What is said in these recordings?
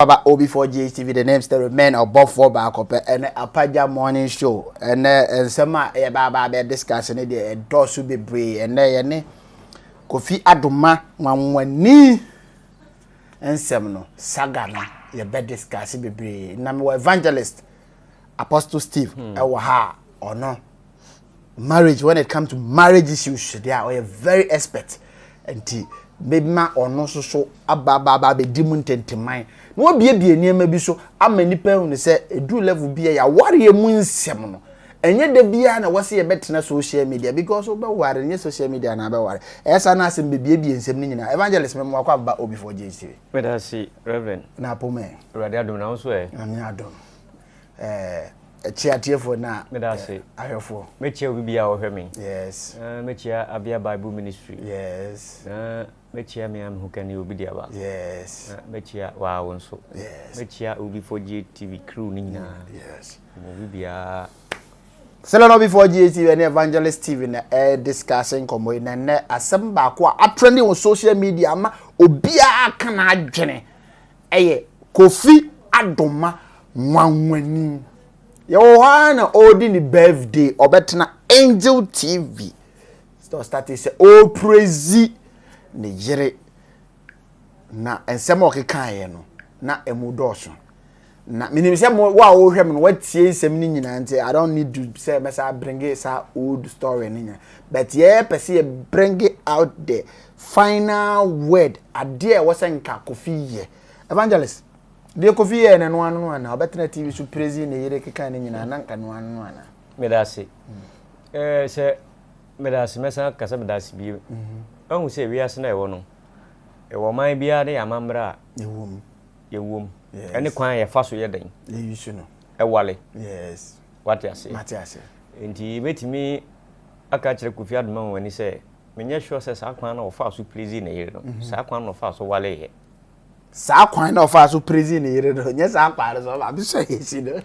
Baba OB4 GHTV, the name still remain above 4 back up and a Paja morning show. And some Baba discussing it, a door should be brave, and there Kofi Adoma, one knee and Semino, Sagana, your bed discussing be brave. Namu evangelist, Apostle Steve, ha or no. Marriage, when it comes to marriage issues, they are very expert. And maybe ma or no so ababa be demon tente mind. No be near be so a many people say a do level be a warrior moon semono. And yet the bia na was a better social media because over war social media and about war. As an ass and baby and semina evangelist memoir about before JC. But I see, Reverend Napome. Radiadum now swear. I'm Yadom. A chair here for now. But I say, I have for. Metia will be our Herming. Yes. Metia Abia Bible Ministry. Yes. Metia me am who can you be there about? Yes. Metia wow and so. Yes. Metia will be for GTV crew Nina. Yes. We be a Selena before GTV and Evangelist TV in the air discussing como in and some back what trending on social media ma obia can jene. Kofi Adoma Mwanweni. Your one ordinary birthday or better Angel TV. So start say oh praise Nigeria na ensemo kekan no na emudoso na minim say wa wo hwem no watie nsem ni nyina nti I don't need to say mesa bring it sa old story ni but yeah person bring it out the final word ade was nka Kofi ye evangelist de Kofi ye na no anu na obetena TV so praise na yere kekan ni nyina na nka no anu ana medase say medase mesa kasa medase bi Ongu se wiase na ewo no. Ewo man bia de amambra yewom. Ene kwan ye fa so ye den. Ye yusu no. Ewale. Yes. What you say? Matiase. Enti betimi aka kire Kofi Adoma wani se menye sure se sa kwan na ofa so please na yire no. Sa kwan na ofa so wale ye. Sa kwan na ofa so please na yire no. Nye sa kwan so ba bi so yesi no.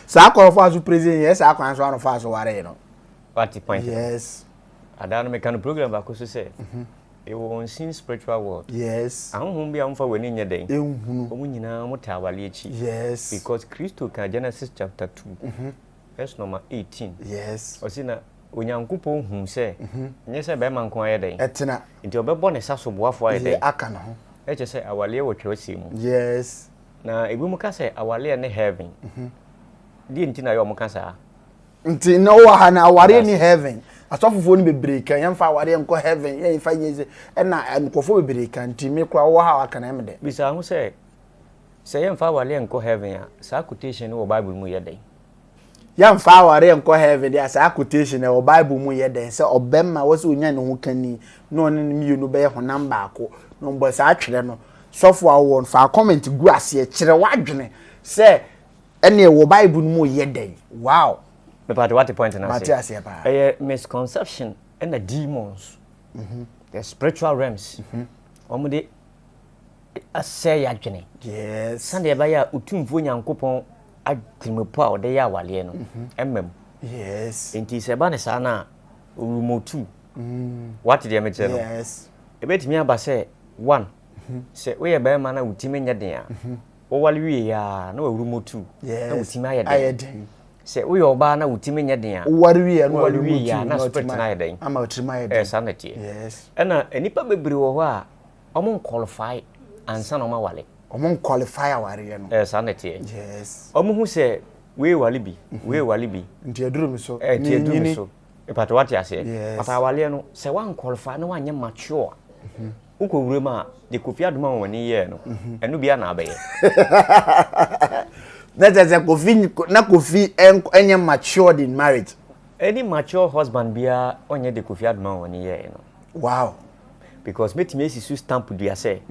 Sa kwan ofa so please ye sa kwan so na ofa so wale no. What the point? Yes. Adana me kan program ba ko so say e won sin spiritual world. Yes. Ahun bia mfa wani nye den. Ehunu. Omu nyina mota wale echi. Yes. Because Christo kan Genesis chapter 2. Verse number 18. Yes. Osina onyankopon hu se nye se be man ko aye den. Etena. Nti obebo ne saso boafo aye den. Aka no ho. Eche se awale wo twese mu. Yes. Na ebi mu ka se awale ne heaven. Di nti na yo mu ka sa. Nti no wa ha na aware ni heaven. Asofofo ni bebre kan yemfa aware enko heaven yemfa nyeze na enkofo bebre kan nti me kwa wo ha aka na emde. Bisa hu se yemfa awale enko heaven a sa quotation wo Bible mu ye den. Yemfa aware enko heaven dia sa quotation wo Bible mu ye den se obemma wo se onya ne ho kani no ne mienu be ye honam baako no mbo sa atwere no sofo awon fa comment gu ase kire wadwene se ene wo Bible mu ye den. Wow. But what the point na say? Misconception and the demons. The spiritual realms. Omude asay adwene. Yes. Sunday ba ya utumfo nyankopon adwemepo a ode ya wale no. Emmem. Yes. Enti se ba ne sa na orumotu. What did you mention? Yes. Ebetimi aba se 1. Se we ye ba ma na utime nya den a. Wo wale wie ya na orumotu. Na utime ayeden. Se we oba na utime nya den a wari ya na spirit na yeden ama utima yeden sanity. Yes. Ena enipa bebre wo ho a omo qualify ansa na ma wale omo qualify aware no sanity. Yes. Omo hu se we wale bi nti eduru mi so nti eduru mi so ipato what ya say but awale no se wan qualify na wanye mature uko wure ma de Kofi Adoma wani ye no enu bia na abaye That's a Kofi enye matured in marriage. Any mature husband bia onye de Kofi Adoma woni ye no. Wow. Because me esi su stamp do say.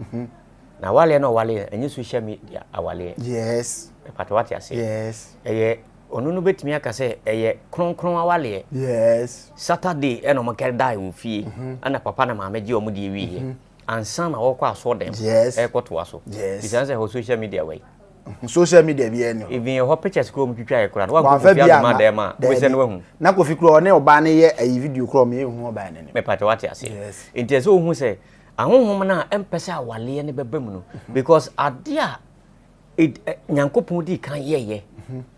Na wale no wale enye social media awale. Yes. But what you say? Yes. Eye onu no betimi aka say eye kronkron awale. Yes. Saturday eno maker die wo fie. Ana papa na mama gi omo de wi. Ansa na wo kwa so dem. Yes. E kwoto aso. Yes. Because ho social media way. Social media bi eno. Even your pictures ko mtwitwa e kura. Wa Kofi Adoma dem a we se no hu. Na Kofi kura one oba ne ye ayi video kura me hu oba ne. Me pata what you say. It is so hu say ahonhom na empese awale ne bebam no because ade a nyankopon di kan yeye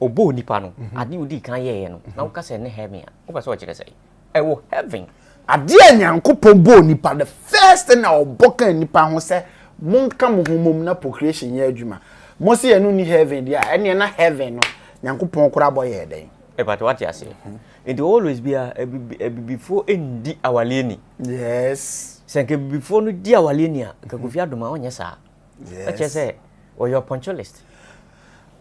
obo nipa no ade odi kan yeye no na wo ka se ne heaven a wo pese wo kire sei wo heaven ade a nyankopon bo nipa the first thing na oboka nipa ho se monka mo homom na procreation ye adwuma mo se enu ni heaven dia ene na heaven no nyankopon kora boye den but what you say it always be a before endi awale ni yes senke before no di awale ni a ka Kofi Adoma onye sa yes I say or your punctualist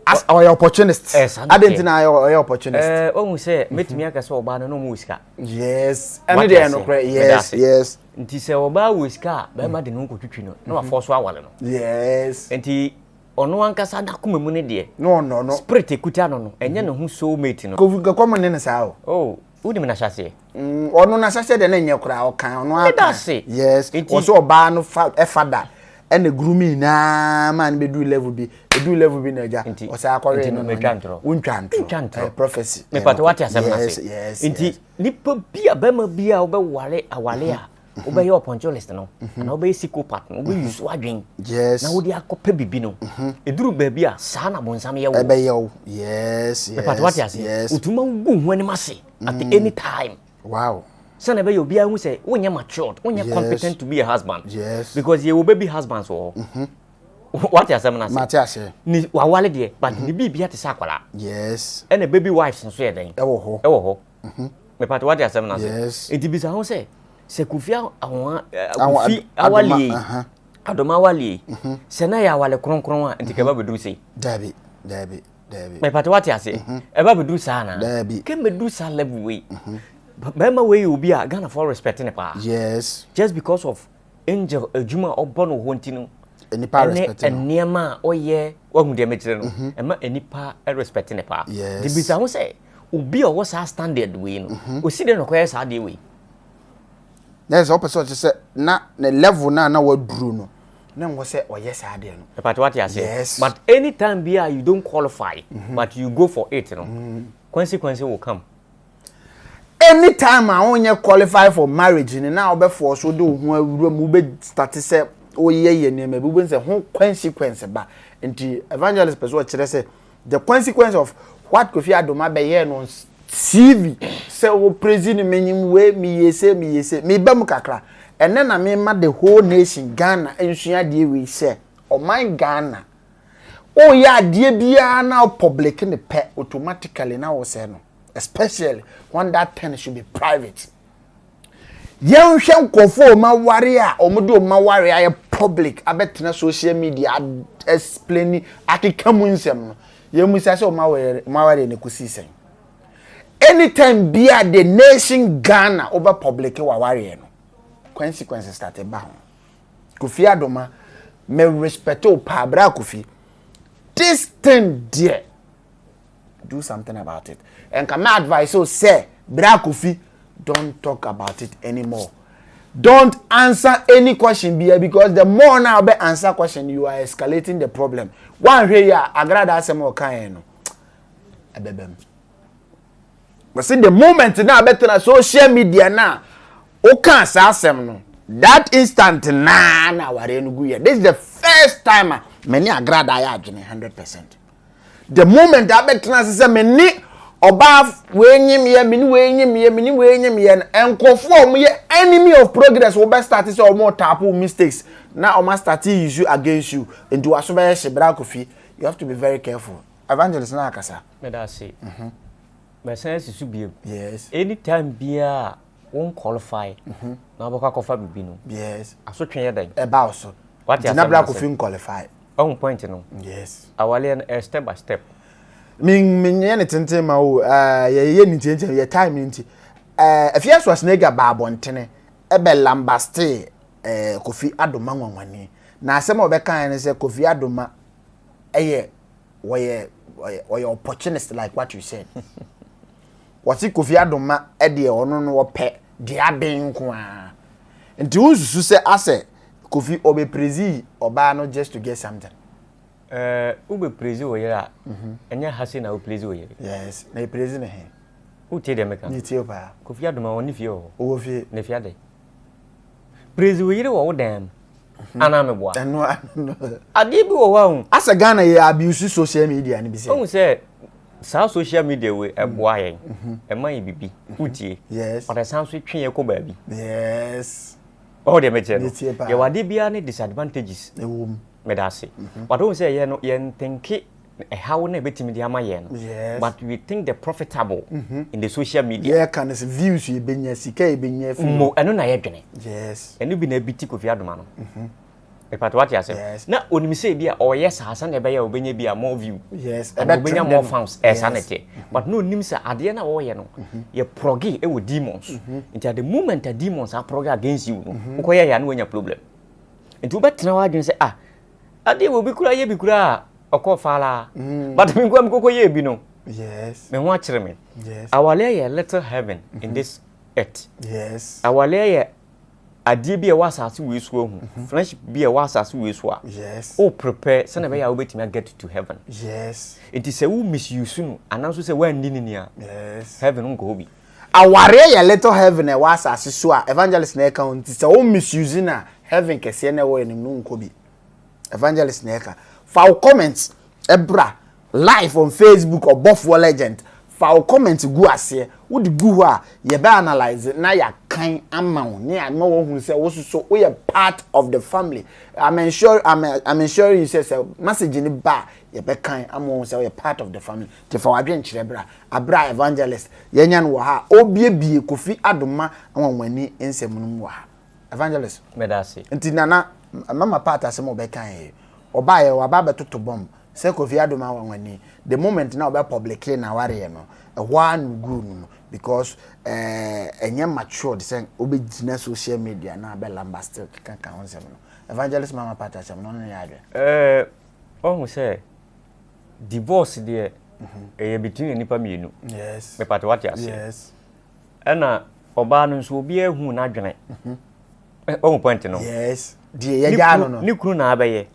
as our opportunist I didn't know your opportunist o say metimi aka so oba no mo sika yes and they no yes nti se oba wo sika ba ma de no nkotwitwi no na wa force awale no yes nti ono ankasa da kuma mu ne de no spirit ekuta no enye ne ho soulmate no Kofi ga kwam ne saa oh udi me na hyase ono na hyase de na enye kura o kan ono aka yes also oba no father and grooming na man be do level bi na ja o say akore no untwanto prophecy me pat what you say yes nti nipa bia ba ma bia wo be wale awale a wo be your punctualist no na wo be psychopath no wo be use wadwen yes na wo di akopa bibi no eduru ba bia sa na bonsam ye wo be ye yes me pat what you say utuma wo hu ani mase at any time wow sana be obi ahu say wonye matured wonye competent to be a husband yes because you will be husbands so what you say na say Matias ni wawale de but ni bibia te sakwala yes and a baby wives nso ye den e wo ho me pat what you say na say yes it be say say se Kofi Kofi awali Adoma wali se na ya wale kronkron a ntika ba bedu sei dabi me pat what you say e ba bedu sa na dabi ke bedu sa level we Bema way you be a Ghana for respecting a pa. Yes. Just because of angel Juma or Bono Hontino. Any pa respecting. And near ma oh yeah, one with the material. And ma any pa respecting a pa. Yes. The bizarre say, Ubi or what's our standard way. We see them acquire our day way. There's opposite to say, na the level na what Bruno. Then was say, oh yes, I did. But what you say? Yes. But anytime be you don't qualify, but you go for it, you know. Consequences will come. Anytime I only qualify for marriage and now be force so do who be start to say oh yeah maybe we say who consequence ba nti evangelist person kire say the consequence of what Kofi Adoma be here on TV say o president menyim we me yese me ba mu kakra ene na me ma the whole nation Ghana ensua de we say o my Ghana oh yeah de bia na public ne pe automatically na wo say no especially when that pen should be private. Young shan kofo ma warrior or mudo ma warrior public. I bet na social media explaining akikamunsem. You must say ma warrior ne kusi anytime be at the nation Ghana over public wa warrior no. Consequences started ba. Kofi Adoma me respect o pa bra Kofi. This thing there. Do something about it. And come advice so say, Bra Kofi, don't talk about it anymore. Don't answer any question because the more now be answer question, you are escalating the problem. One here, I grada some more kind. But see the moment now better na social media now. Okay, no. That instant na ware no guye. This is the first time many agrada ya 100%. The moment I bet na say many oba wenyim ye mini wenyim ye enkofo omo ye enemy of progress wo be start say omo tap mistakes na omo start issue against you into aso be she Bra Kofi. You have to be very careful. Evangelist na akasa me da say my sense is be yes anytime bia won qualify na boka kofa bibi no yes aso twen dan e ba so what you na Bra Kofi qualify on point no yes awale step by step min ye ne tenten ma o ye ni tenten ye time nti afia so snega ba abontene e be lambaste Kofi Adoma nwanwani na asem obeka ne se Kofi Adoma eye woye opportunist like what you said what Kofi Adoma e de ono no pe de aben ko a nti ususu se ase Kofi obe prezi oba no just to get something ube prezi oyera enya hase na o prezi oyere yes na prezi ne he o tie de meka ni tie pa Kofi Adoma oni fie o o fie ne fie de praise we yire wo dem ana me boa eno ade bi wo wa hu asa Ghana ye abuse social media ni bi say hu say sa social media we eboa yen e man yi bibi utie yes o da san so twen ye ko ba bi yes oh de me che no ye wade bia ne disadvantages ewom me da se wade hu say ye no ye think how na betimi de ama ye no but we think the profitable in the social media yeah can is views ye benya sika ye benya fi mo eno na ye dwene yes eno bi na biti Kofi Adoma no e pat what you say na onimi say bia o yes asa na be ya obenya bia more view yes and obenya more fans sanity but no onim say ade na wo ye no ye progi e wo demons into the moment the demons are progi against you no ko ye ya na wonya problem into betena wa dwen say ade wo bi kura ye bi kura oko fala but me go mkoko ye bi no yes me ho akere me yes awale ye little heaven in this earth yes awale ye ade bi e wasase we so hu friendship bi e wasase we so a yes o prepare se na be ya obetimi get to heaven yes it is a wo misuse no ananso se wan ni ni a yes heaven ngo bi aware ye little heaven e wasase so a evangelist na account se o misuse na heaven kese na wo enim no nko bi evangelist na eka for comments ebra live on Facebook or Buffalo Legend for comment gu ase wo di gu a ye be analyze na ya kan amawo ne a no hu say wo so we are part of the family. I'm sure you say message ni ba ye be kan amawo say we are part of the family te for adwen kire bra abra evangelist ye nya no wo ha obiebie Kofi Adoma anwanwani ensem no mu ha evangelist medase nti nana mama part asem obe kan e oba ye wa ba betoto bomb say Kofi Adoma wanwani the moment na oba public na ware no one good no because enye matured say obegina social media na be lamba still kan onsem no evangelist mama part asem no no ya adwe ohun say divorce there between enipa mienu yes me part what you say yes na oba no nso obi ehun na adwene ohun point no yes die ye ja no ni kunu na abaye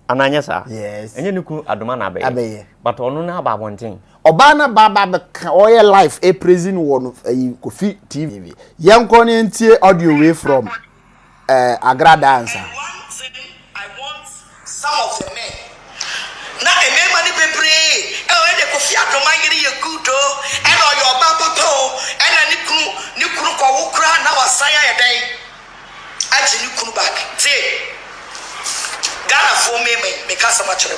ananya sa yes enye ni kunu Adoma na abaye but onu na aba bonten oba na baba oye life a praising one Kofi TV yanko ni ntie audio way from Agrada answer I want some of the men na emema ni bebre e Kofi Adoma yiri ye good o e no your baba to e na ni kunu kwa wukra na wasaya ye den aji ni kunu back say Ghana for me kasa ma chere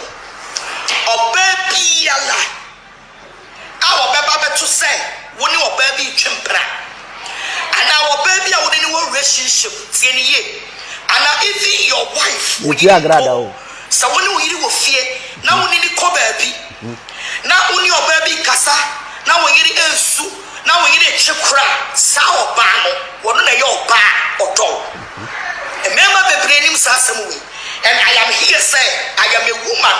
obabi yala awo beba beto say woni obabi twempra ana obabi a woni ni wo relationship tie ni ye ana even your wife woni agrada o so woni wo yiri wo fie na woni ni ko baabi na woni obabi kasa na wo yiri ensu na wo yiri chekura sa oba no wono na ye oba odo emema bebre nim sa asem we and I am here say I am a woman.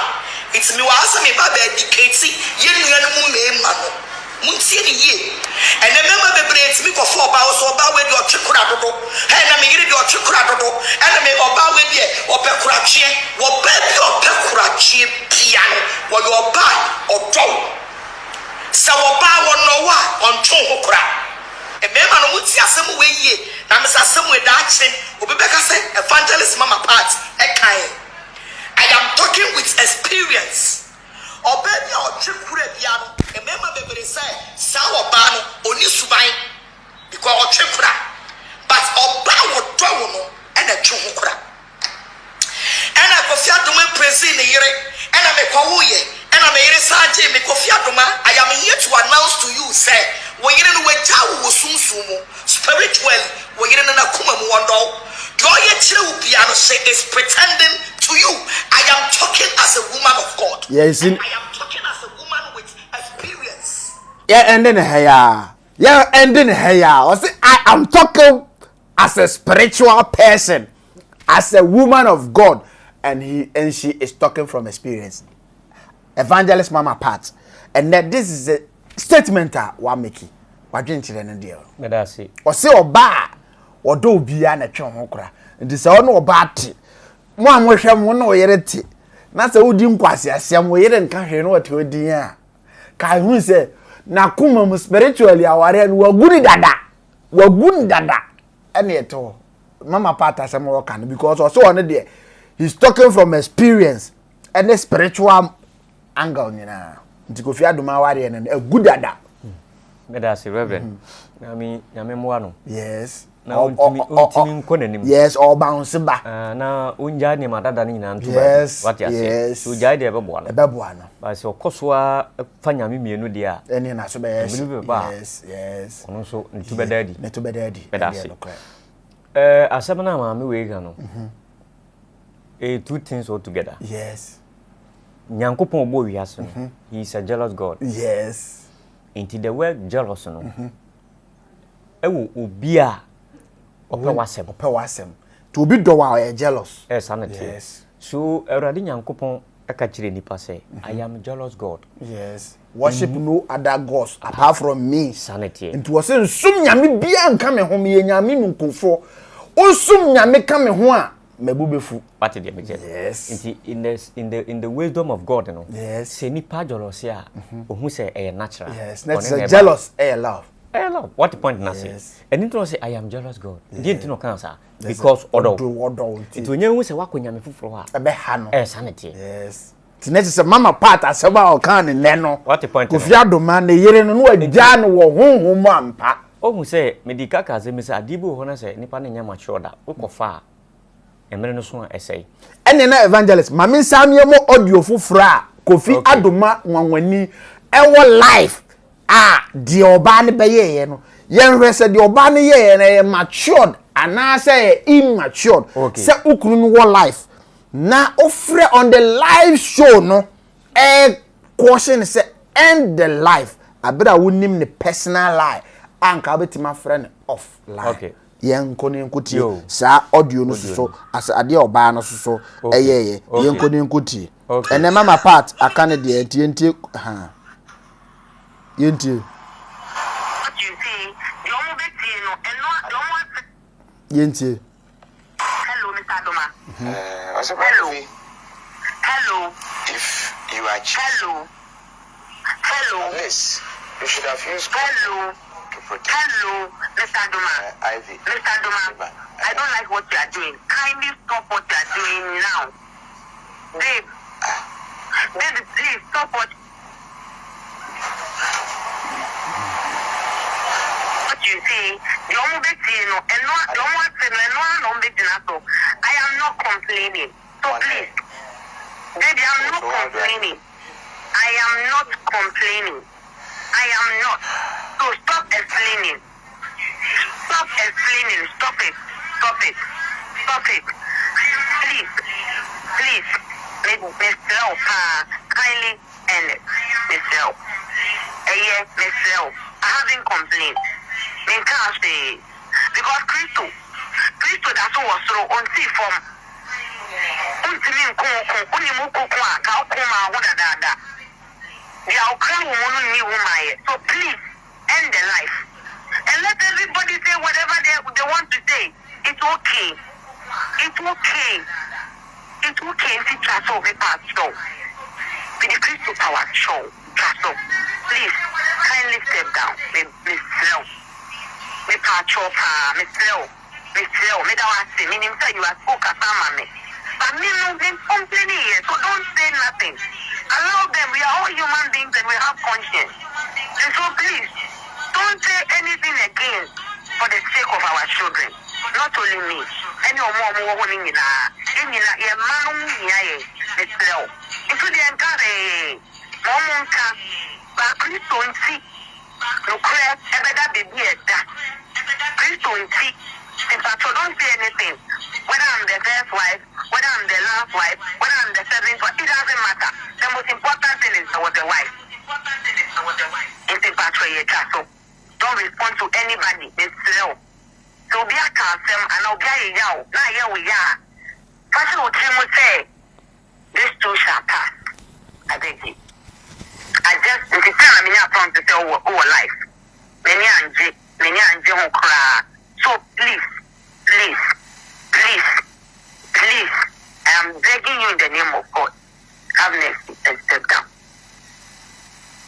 It's me was me baba educate ye nua no mu mema no. Muntie ni ye. And remember the bread me ko for ba so ba we di otwekura dodo. Hey na me yiri di otwekura dodo. And me oba we di opekura chie. Wo ba bi opekura chie bia no. Wo yo ba odo. Sa wo ba wo no wa ontwo hokura. Emema no muti asem we ye na me asem we da ache obebeka say evangelist mama part ekai I am talking with experience obebi o twekura bia no emema bebere say sa oba no oni suban because o twekura but oba wo do no e na twe hokura ena Kofi Adoma praise ni yire ena me kwa wo ye ena me yire saje me Kofi Adoma I am here to announce to you say when you know where jawu sunsumu spiritually when you know na kuma mu wondo do ye chire wo bia no say is pretending to you. I am talking as a woman of God. Yes, I am talking as a woman with experience. Yeah, and then I am talking as a spiritual person, as a woman of God, and she is talking from experience. Evangelist Mama Pat, and that this is a statement wa make wa dwen kire no deal. Me da say. O se oba o do bia na twe ho kra. Ndi se o no oba te. Mo amhwehwe mo no yere te. Na se odi nkwase asem wo yere nka hwe no wote odin a. Ka hu se na kuma mu spiritually aware no waguni dada. Waguni dada. Ene eto. mama part asem wo kan because also on there he's talking from experience and the spiritual angle nyina nti Kofi Adoma ware en a good ada me da se reverend na me mo ano yes na ontimi nkonanim yes all bounce ba na onja ni madada ni nyina nto ba what you say so jai de bebo no ba se okosoa fa nyame mienu de a eni na so be yes ono so ntu bedadi asem na ma me we ga no two things all together yes nyankopon obo wiase no he is a jealous god yes into the word jealous no ewo obi a ope wasem to be do wa jealous sanity yes so erade nyankopon aka kire nipa say I am jealous god yes worship no other gods apart from me sanity nti wo se nsum nyame bia nka me ho me nyame nunkofo onsum nyame ka me ho a mabubefu what did you yes in the wisdom of god you know yes say nipa jealous a ohun say e natural yes that's jealous love what the point na say and it say I am jealous god didn't no cancer because odo it onye hu say wakonya me fufuro ha ebe ha no sanity yes tineti say mama part aseba o kan ne no what the point Kofi Adoma na yere no agya no wo honhom ampa ohun say medika ka say me say adibo ho na say nipa ne nya mature da ukofa emere no so essay ene na evangelist mama nsamye mo audio fufuro a Kofi Adoma nwanwani ewo life di oba ne beye no yenhwe se di oba ne ye na matured ana say immature say ukunu no wo life na ofre on the live show no caution say end the life abira wonim ne personal life anka betima friend off life yenko ne nkuti sa audio no so as ade oba no so eyeye yenko ne nkuti ene mama part aka ne de entienti yenti yenti hello Mr. Adoma hello if you are hello yes you should have used hello Mr. Adoma Ivy Mr. Adoma I don't like what you are doing. Kindly stop what you are doing now. Babe please stop what you see, I am not complaining. So please, baby, I'm not complaining. I am not complaining. I am not. So stop explaining. Stop explaining. Stop it. Stop it. Stop it. Please. Mr. Kindly end it. Mr. Yes, Mr. I haven't complained. Because Christo that's what was so on see from so please end the life and let everybody say whatever they want to say. It's okay. It's okay if it's a so with the Christo power show. Please kindly step down, Miss Slow. Me pachopa, me slow. Me don't say, meaning say you are spoken me. But me no been complaining here, so don't say nothing. Allow them, we are all human beings and we have conscience. And so please, don't say anything again for the sake of our children. Not only me. Any more warning in a man, me slow. If you didn't carry, Momonka, but please don't see. No crack, ever baby at that. Please don't see. In fact, so don't say anything. Whether I'm the first wife, whether I'm the last wife, whether I'm the seventh wife, it doesn't matter. The most important thing is I was the wife. It's in fact, so don't respond to anybody. It's slow. So be a cancer and I'll be a yow. Now here we are. First of all, say, this too shall pass. I beg you. I just, if you tell me I'm to tell our life, many and cry. So please, I am begging you in the name of God, have mercy and step down.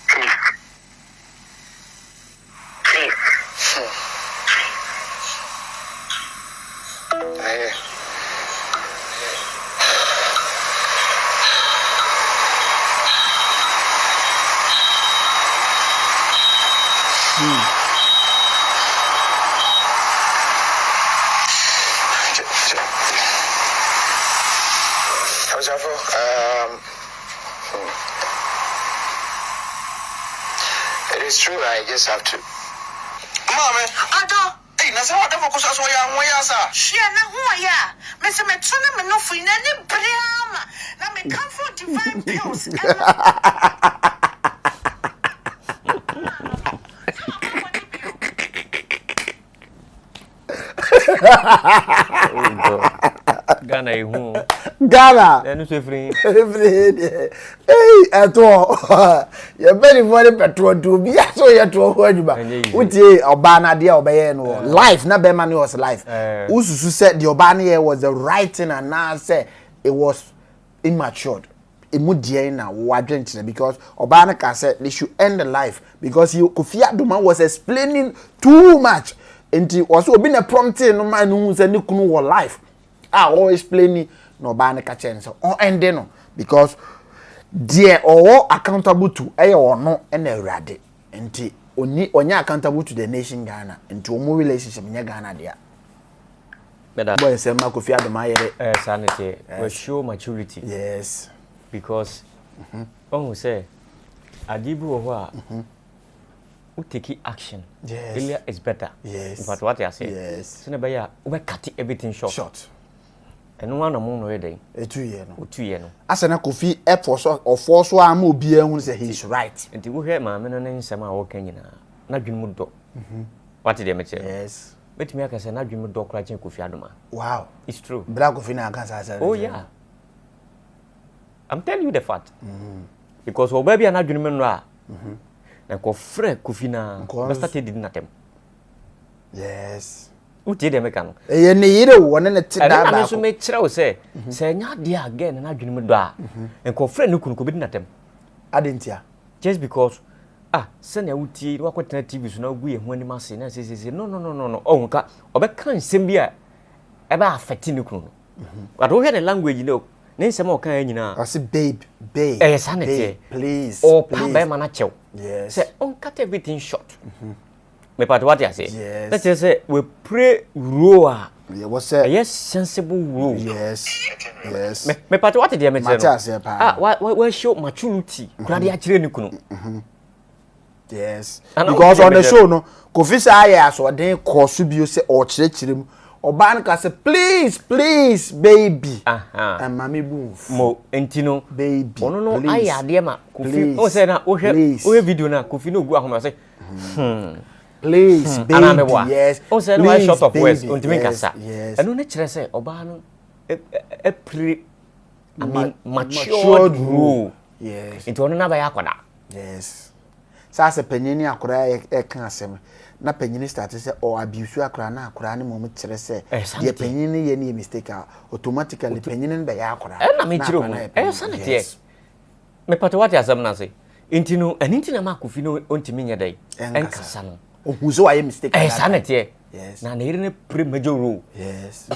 Please. it's true. I just have to. Mama, Ada. Hey, nasa wada mo kusa so ya nwa sa. Shia na ho ya. Me se me tuna me no fu na ni brama. Na me come for divine pills. Ghana ihu. Ghana. Enu so free. Hey, eto. You very very petrol to be so you to ho aduma. Utie oba na de obeye no. Life na be man was life. Ususu said the oba na was the right thing and now say it was immature. Imudie na wadwentene because oba na ka say they should end the life because Kofi Adoma was explaining too much. Enti was obi na prompting no man who say ne kunu wo life. All explaining no ba na ka chen so on end no because there or accountable to or no and erade enti only accountable to the nation Ghana into omo relationship nya Ghana there. Boy say ma Kofi Adoma yere sanity we show maturity. Yes. Because oh say adibu wo ho a we take action. Yes. Earlier is better. Yes. But what you say? Yes. So na be ya we cut everything short. Short. And one among no day. 2 years no. 2 years no. Asa na Kofi force or force wa ma obi ehun say he's right. Enti wo hwe ma me no nsema a wo kan nyina. Na dwun mu do. What did they make? Yes. Betimi aka say na dwun mu do kra chen Kofi Adoma. Wow. It's true. Black Kofi na kan say. Oh yeah. I'm telling you the fact. Because obabi na dwun mu no a. Na ko frɛ Kofi na be start did na tem. Yes. Uti de meka no. Ye ne yire wo ne ne ti da ba. Na so me kyerɛ wo sɛ sɛ nya de again na dwun mu do a. Nko frɛ ne kunu ko bi na tem. Adentia. Just because send ya uti wa kwetena TV so na ogu ye ho anim ase na se no oh nka obeka nsem bi a e ba affect ne kunu but wo hwe the language no ne nsem o kan anyina I say babe sanity please or pa ba ma na chew yes say on cut everything short me part what you say yes. Let's just say we pray roa yeah what say yes sensible rule yes me part what dey me say no we show maturity kura dey akire ne kunu yes because on the show no Kofi say aso den koso bio say o kirechirem oba nka say please baby and mama bu mo entino baby ono no aya de ma Kofi o say na o hwe video na Kofi no gu ahoma say please baby yes o say no short of words ontimi kasa eno ne kire say oba no matured rule yes into ono na ba yakoda yes sasa penyini akura e kan asem na penyini start say o abuse akura na akura ne mom kire say de penyini ye ne mistake automatically penyini be ya akura na me kire ho sanity me pato what asem na say intino anintina ma Kofi no ontimi nya dai enkasa no ohuzo aye mistake sanity yes na ne pre major rule yes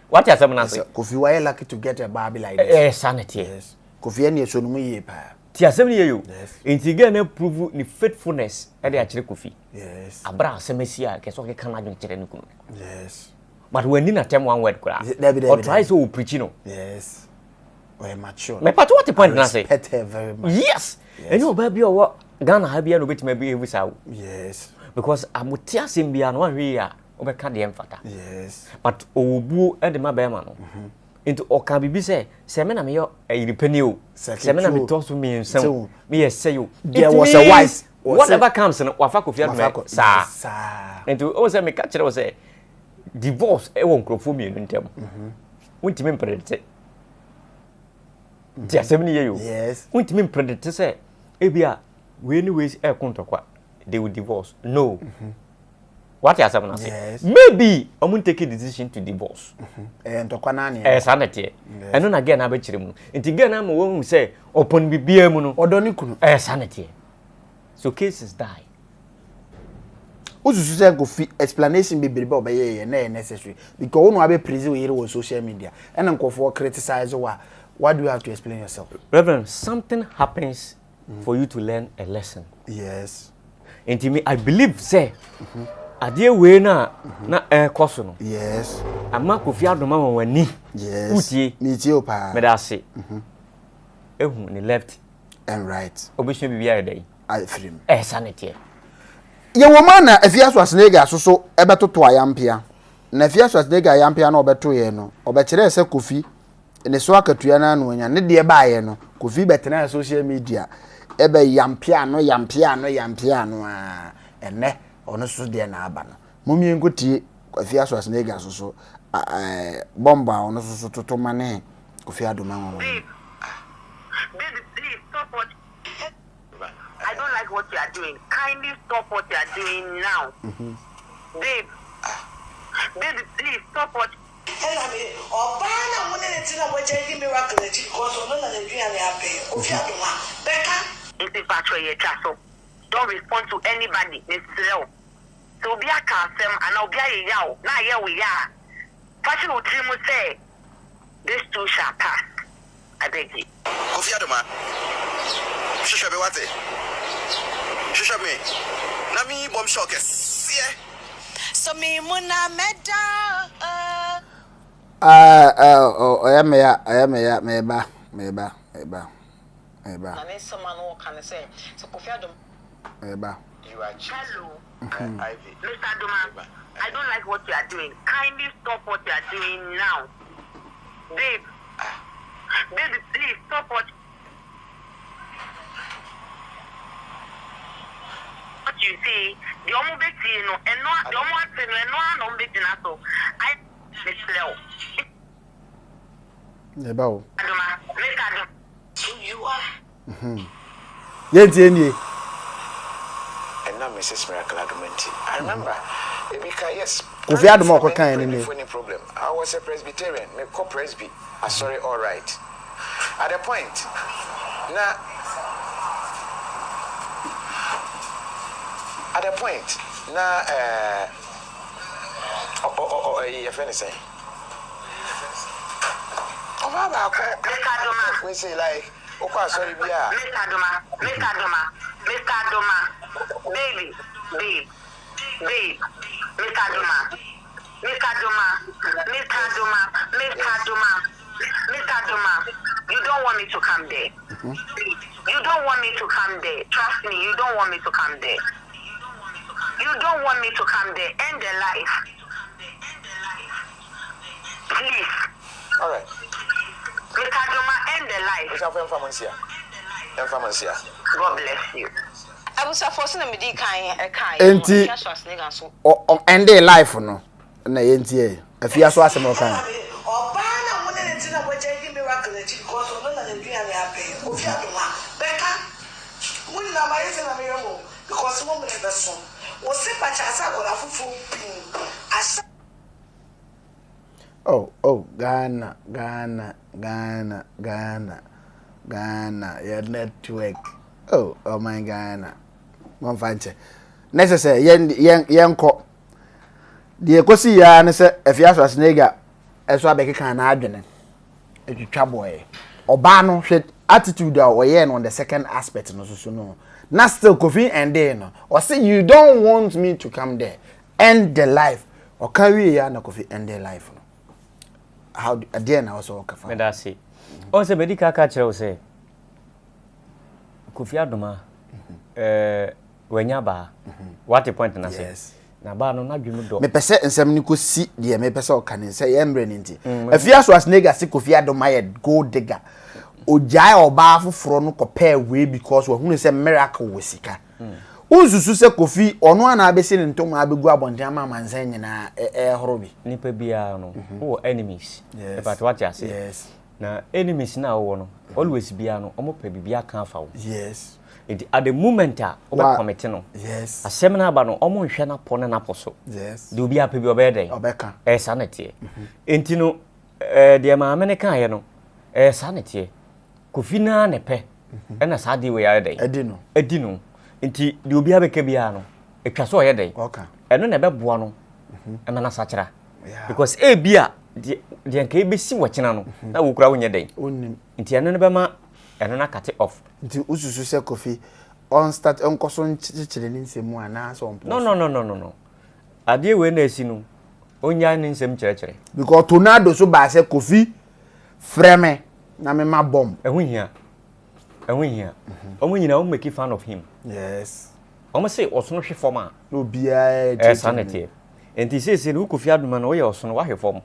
what asem na say Kofi why lucky to get a baby like this sanity yes Kofi ne so no mu ye pa ti asem ni yeyo enti ga na prove ni faithfulness e dey akire Kofi yes abra asem asia ke so ke kan adwon kire ne kunu yes but when ni na tem one word kura or try so preach no yes we mature me part what the point na say very much yes and you baby o Ghana ha bia no betima be evu sawo yes because amuti asem bia no ahwe ya obeka de emfata yes but obuo e de ma be ma no into oka bibi se me na me yo ayiripani o se me na me to so me nsem me ye say you there was a wise whatever comes no wafa Kofi Adoma sa into o se me ka kire o se divorce e won krofo mi enu ntem wontimi predict ti asem ni ye yo yes wontimi predict se e bia we anyways e kontokwa they will divorce no what you say yes. Maybe I won't take a decision to divorce ntokwa na ne sanity eno na again abechire mu nti again am wo say upon bibia mu no odoni kunu sanity so cases die ususu say Kofi explanation be biriba obeye na necessary because one abe praise we on social media and nkofo criticize what do you have to explain yourself Reverend something happens for you to learn a lesson yes nti me I believe say adie we na koso no yes ama Kofi Adoma wani yes utie me tie opa me da se ehu ni left and right obesho bibia dey I free sanity ye woman na afia so asnega so ebetoto ayampia na afia so asnega ayampia na obeto ye no obekire se Kofi ne so akatua na anu nya ne de baaye no Kofi betena social media ebe yampia no a ene ono so de na aba no momie nkotie afia so asnega so bomba ono so toto mane Kofi Adoma nwo. Baby, please stop what. I don't like what you are doing. Kindly stop what you are doing now. Babe. Baby, please stop what. Hello, me. Obana mune tina waje miracle because ono na Nigeria na ape. Kofi Adoma. Becca. It's a factory here, so don't respond to anybody. It's slow. So be a cancel and I'll be a yao. Now here we are. Fashion will trim will say this too shall pass. I beg you. Kofi Adoma. Shusha be wate. Shusha me. Na mi bomb shockers. Yeah. So me muna meda. Meba. Na me someone who can say so Kofi Adoma. Meba. You are Hello. Ivy. Mr. Adoma, I don't like what you are doing. Kindly stop what you are doing now. Babe. Baby, please stop what you see. The omo beti no, and no, the omo ate no, no beti na so. I slow. Meba. Adoma, Mr. Adoma, You are. Yenti eni. And now Mrs. Miracle Adumenti. I remember. Yes. Kofi Adoma ko kan ni. Any problem. I was a Presbyterian. Me co Presby. I sorry, all right. At a point, your friend is saying, we say like, okay, sorry, we are. Mr. Adoma, baby, Mr. Adoma, you don't want me to come there. You don't want me to come there. Trust me, you don't want me to come there. You don't want me to come there. End the life. Please. All right. Mr. Adoma, end the life. God bless you. I was forced to me kind. Enti o end the life no na yenti e afia so asem kan. Obana mune tina waje miracle because ono na Nigeria na ape. Kofi Adoma. Becca. Mune na ma yese na me yemo because mo me be so. Wo se pa cha asa ko la fufu pin. Asa. Oh, Ghana, your network. Oh my Ghana. One fancy. Necessary, yen ko. The Kosi ya ne se afia so snega eso abeke kan na adwene. Etwitwa boy. Oba no hwe attitude a oye on the second aspect no so no. Na still Kofi and there no. Or say you don't want me to come there. End the life. Or carry ya na Kofi end the life no. How again also okafa. Me da say. O se medical ka kire o say. Kofi Adoma wanya ba. What a point na say. Yes. Na ba no na dwemu do. Me pese nsem ni kosi de me pese o kan say yembre ni nti. Afia so as nega se Kofi Adoma ye gold digger. Ojai oba foforo no kopay we because we hunu say miracle we sika. Uzusu se Kofi ono ana abesi ni ntoma abegu abonde ama manzan nyina horobi. Nipa bia no wo enemies. Yes. But what you say? Yes. Na enemies na wo no always bia no omo pe bibia kan fa wo. Yes. At the moment a oba commit no. Yes. Asem na ba no omo nhwe na po na poso. Yes. De obi ape bi obede. Obeka. Sanete. Enti no de ma amene kan ye no sanete. Kofi na ne pe. Na sa de we ya dey. Edi no. Enti de obi abeka bia no etwa so ye dey. Okay. Eno na beboa no. Ema na sachira. Because bia de nka ebesi wachina no na wo kura wonye dey. Onnim. Enti eno ne bema eno na cut off. Nti ususu se Kofi on start enkoso nchichire ni nsemu ana so mpo. No. Ade we na esi no. Onya ni nsem kirekire. Because tornado so ba se Kofi freme na me ma bomb. Ehun hia. Omo nyina o make fan of him. Yes. omo say osono hwe form a no bia sanete enti say no Kofi Adoma no we osono wa hwe form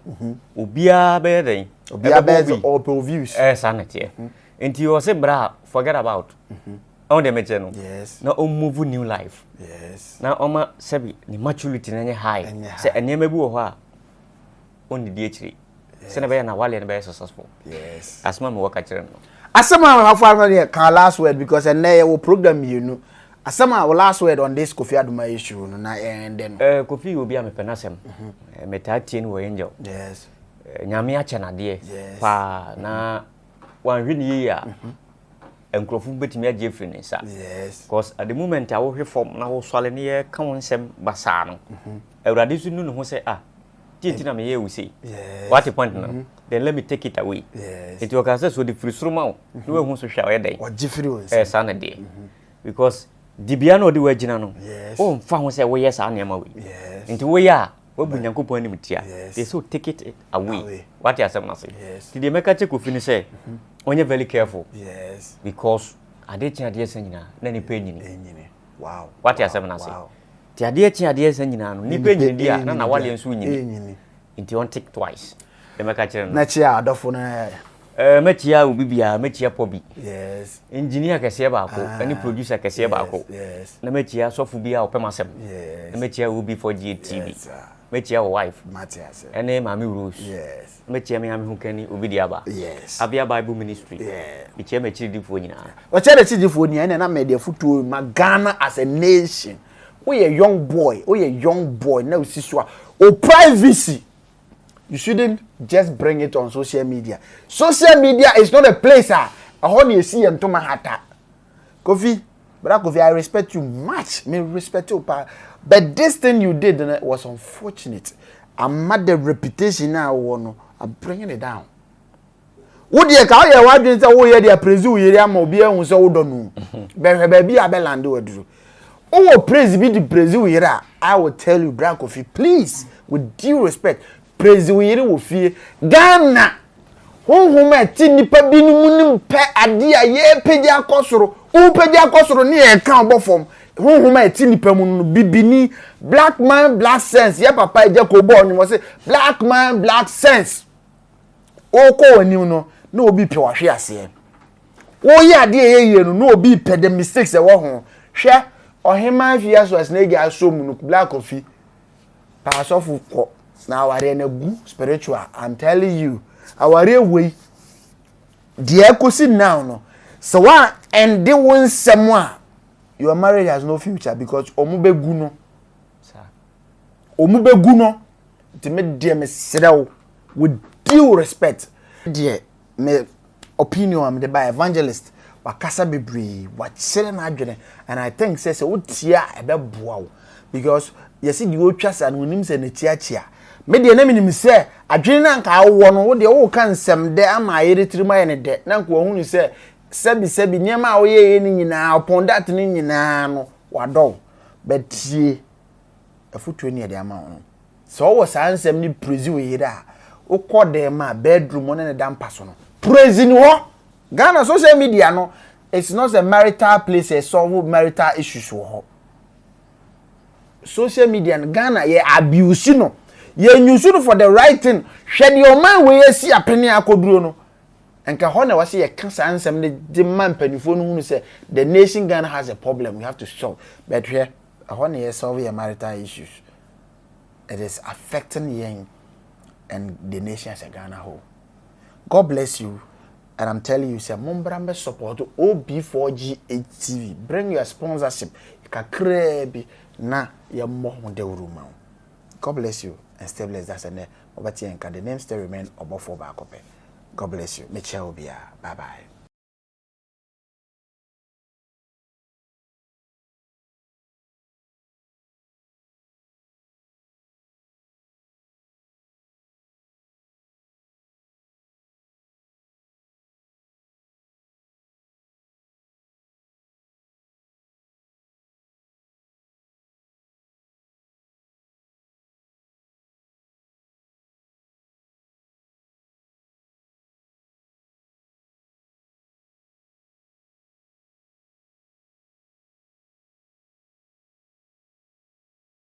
obia be den obia be all views sanete enti o say bra forget about on the meche no yes na o move new life yes na oma sebi ni maturity na nye high say enema bi wo ho a on di akiri say na be na wale na be successful yes asma me waka kire no asama hafa no can last word because and we program you know asama last word on this Kofi Adoma issue no na end no Kofi obi a me penasem metatie ni wo angel yes nyame a chenade pa na wan hwe ni ya enkrofu betimi agye free sa yes because at the moment I wo hwe form na wo swale ne ye ka wonsem basa no awurade su nu ho say na me ye we say what the point no then let me take it away yes it was so the free sroma no we hu so hwa we den o gye free won sana de because dibia no de wagina no o mfa ho say wo ye sa na ma we nti wo ya wo bu Nyankopon anim tia they so take it away what you say na say did make a check Kofi ni say onye very careful yes because ade chi ade san nyina na ni pe nyini wow what you say na say ti ade chi ade san nyina no ni pe nyini dia na wale nso nyini nti on tick twice they make a check na chi adofo na metia obi bia metia pobi yes engineer kese ba ko ani producer kese ba ko yes na metia sofu bia opemasem yes na metia obi for GTV metia wife Matthias ene mami Rose yes metia me am hu kani obi dia ba yes abia Bible ministry metia me chidifo nyina o chere chidifo nyina na me de futuo ma Ghana as a nation we a young boy na usiswa o privacy. You shouldn't just bring it on social media. Social media is not a place I want you see and to my heart. Kofi, brother Kofi, I respect you much. Me respect you, but this thing you did was unfortunate. I'm mad the reputation now. I'm bringing it down. Would you call your wife and say, "Oh, yeah, they are presume you are mobile and so don't know." Baby, I beland do. Oh, praise be the presume here. I will tell you, brother Kofi, please, with due respect. Praise we yiri wo fie Ghana honhom ati nipa binu nim pe ade a ye pedi akosoro u pedi akosoro ne e kan obofom honhom ati nipa mu no bibini black man black sense ye papa eje ko bo ni mo say black man black sense o ko wani no na obi pe wahwe ase wo ye ade ye no na obi pe the mistakes e wo ho hwe ohema fia so asnege asom no black Kofi pa so fu ko now are na gu spiritual. I'm telling you, our way the echosi now no. So one and they want someone. Your marriage has no future because omube guno. Sir. Omube guno. To make dear me sedao with due respect. Dear me opinion am the by evangelist. Wakasa bebre. What say na adwene. And I think says o tia ebe boa because you see the old trust and we say ne tia. Me de na minim se adwene na nka awo no wo de wo kan nsem de ama ayere tirima ne de na nka ohunu se sebi niam a wo ye ni nyina upon that ni nyina no wado betie afutu ni de ama wo so wo sa nsem ni praise we here a wo kode ma bedroom ne dampa so no praise ni ho Ghana social media no it's not a marital place a solve marital issues wo social media in Ghana ye abuse no ye use for the right thing hwede your man we see apeni akoduro no enka ho na wase ye kasa ansem de man panifo no hunu say the nation Ghana has a problem we have to solve but here ho na ye solve your marital issues it is affecting you and the nation as a Ghana whole. God bless you and I'm telling you say mombrambe support OB4G TV bring your sponsorship kakrebi na ye mo de uruma. God bless you and stay blessed. That's the name. The name still remain above 4 back. God bless you. Bye bye.